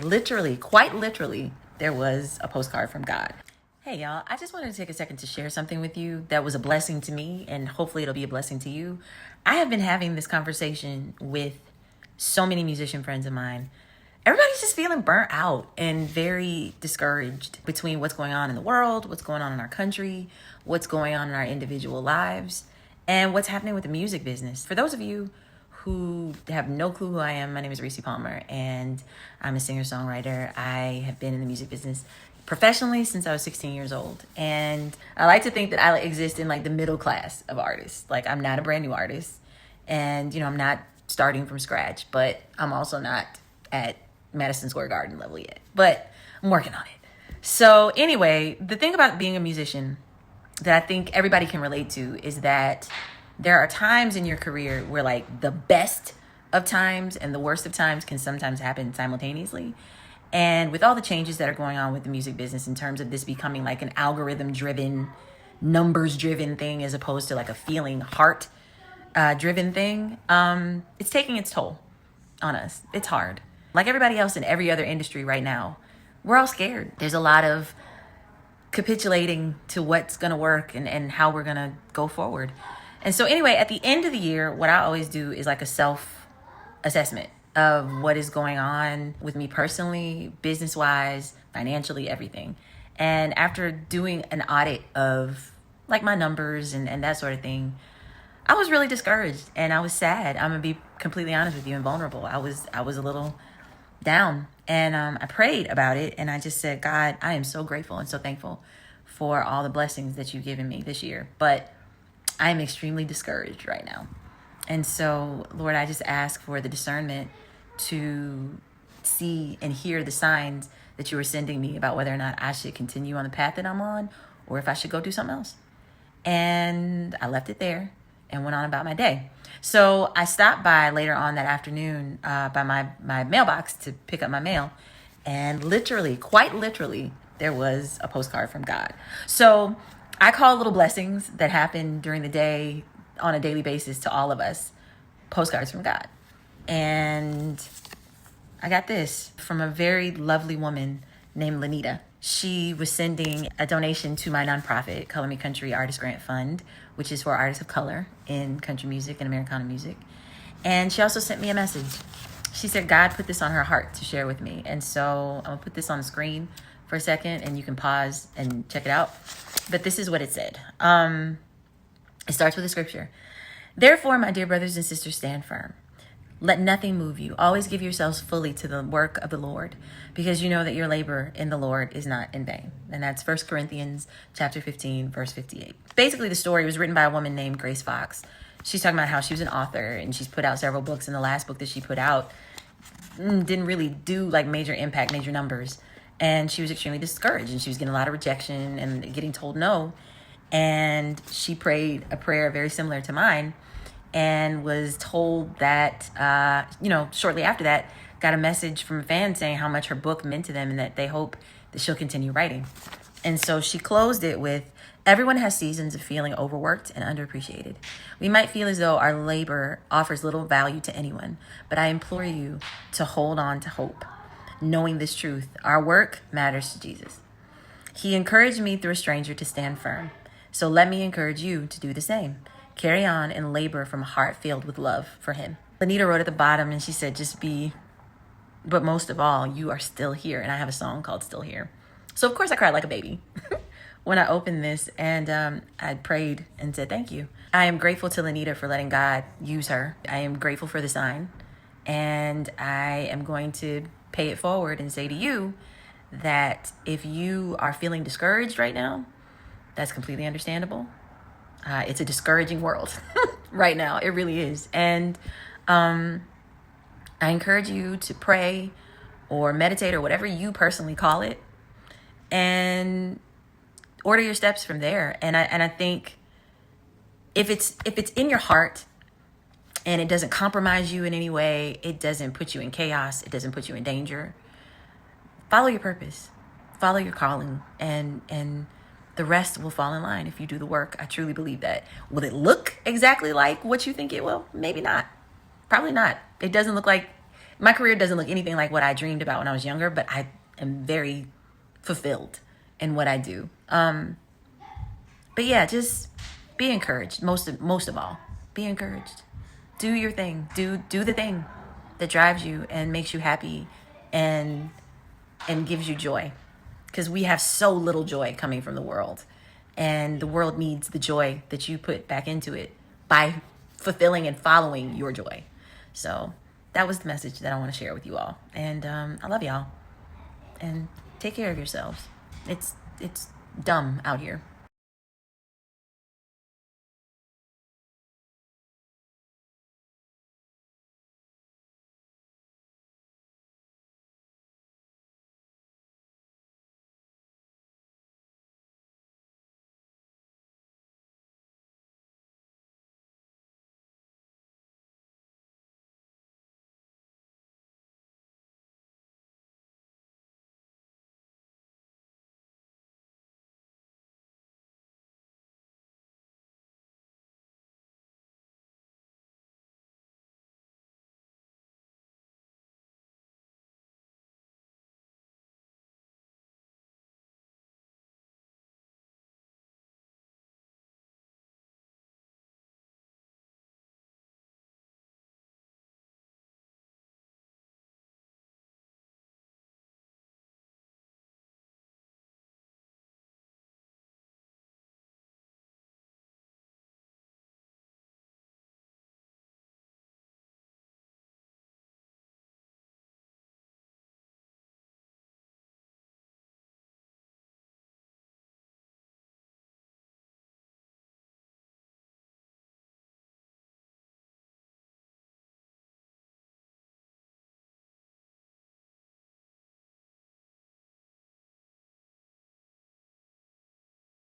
Literally, quite literally, there was a postcard from God. Hey, y'all, I just wanted to take a second to share something with you that was a blessing to me, and hopefully it'll be a blessing to you. I have been having this conversation with so many musician friends of mine. Everybody's just feeling burnt out and very discouraged between what's going on in the world, what's going on in our country, what's going on in our individual lives, and what's happening with the music business. For those of you who have no clue who I am, my name is Reese Palmer, and I'm a singer-songwriter. I have been in the music business professionally since I was 16 years old. And I like to think that I exist in like the middle class of artists. Like, I'm not a brand new artist, and I'm not starting from scratch, but I'm also not at Madison Square Garden level yet, but I'm working on it. So anyway, the thing about being a musician that I think everybody can relate to is that there are times in your career where like the best of times and the worst of times can sometimes happen simultaneously. And with all the changes that are going on with the music business in terms of this becoming like an algorithm driven, numbers driven thing as opposed to like a feeling heart driven thing, it's taking its toll on us. It's hard. Like everybody else in every other industry right now, we're all scared. There's a lot of capitulating to what's going to work and how we're going to go forward. And so anyway, at the end of the year, what I always do is like a self-assessment of what is going on with me personally, business-wise, financially, everything. And after doing an audit of like my numbers and that sort of thing, I was really discouraged and I was sad. I'm going to be completely honest with you and vulnerable. I was a little down, and I prayed about it, and I just said, God, I am so grateful and so thankful for all the blessings that you've given me this year, but I am extremely discouraged right now. And so, Lord, I just ask for the discernment to see and hear the signs that you are sending me about whether or not I should continue on the path that I'm on or if I should go do something else. And I left it there and went on about my day. So I stopped by later on that afternoon by my mailbox to pick up my mail. And literally, quite literally, there was a postcard from God. So I call little blessings that happen during the day on a daily basis to all of us postcards from God. And I got this from a very lovely woman named Lanita. She was sending a donation to my nonprofit, Color Me Country Artist Grant Fund, which is for artists of color in country music and Americana music. And she also sent me a message. She said God put this on her heart to share with me. And so I'm gonna put this on the screen for a second and you can pause and check it out. But this is what it said. It starts with a scripture. Therefore, my dear brothers and sisters, stand firm. Let nothing move you. Always give yourselves fully to the work of the Lord, because you know that your labor in the Lord is not in vain. And that's 1 Corinthians chapter 15, verse 58. Basically, the story was written by a woman named Grace Fox. She's talking about how she was an author and she's put out several books. And the last book that she put out didn't really do like major impact, major numbers. And she was extremely discouraged and she was getting a lot of rejection and getting told no. And she prayed a prayer very similar to mine and was told that, shortly after that, got a message from a fan saying how much her book meant to them and that they hope that she'll continue writing. And so she closed it with, everyone has seasons of feeling overworked and underappreciated. We might feel as though our labor offers little value to anyone, but I implore you to hold on to hope, knowing this truth. Our work matters to Jesus. He encouraged me through a stranger to stand firm. So let me encourage you to do the same. Carry on and labor from a heart filled with love for him. Lanita wrote at the bottom and she said, but most of all, you are still here. And I have a song called Still Here. So of course I cried like a baby when I opened this, and I prayed and said, thank you. I am grateful to Lanita for letting God use her. I am grateful for the sign, and I am going to pay it forward and say to you that if you are feeling discouraged right now, that's completely understandable. It's a discouraging world right now. It really is. And I encourage you to pray or meditate or whatever you personally call it, and order your steps from there. And I think if it's in your heart and it doesn't compromise you in any way, it doesn't put you in chaos, it doesn't put you in danger, follow your purpose, follow your calling, and the rest will fall in line if you do the work. I truly believe that. Will it look exactly like what you think it will? Maybe not. Probably not. It doesn't look like My career doesn't look anything like what I dreamed about when I was younger, but I am very fulfilled in what I do. But yeah, just be encouraged. Most of all, be encouraged. Do your thing. Do the thing that drives you and makes you happy, and gives you joy. Because we have so little joy coming from the world, and the world needs the joy that you put back into it by fulfilling and following your joy. So that was the message that I want to share with you all. And I love y'all. And take care of yourselves. It's dumb out here.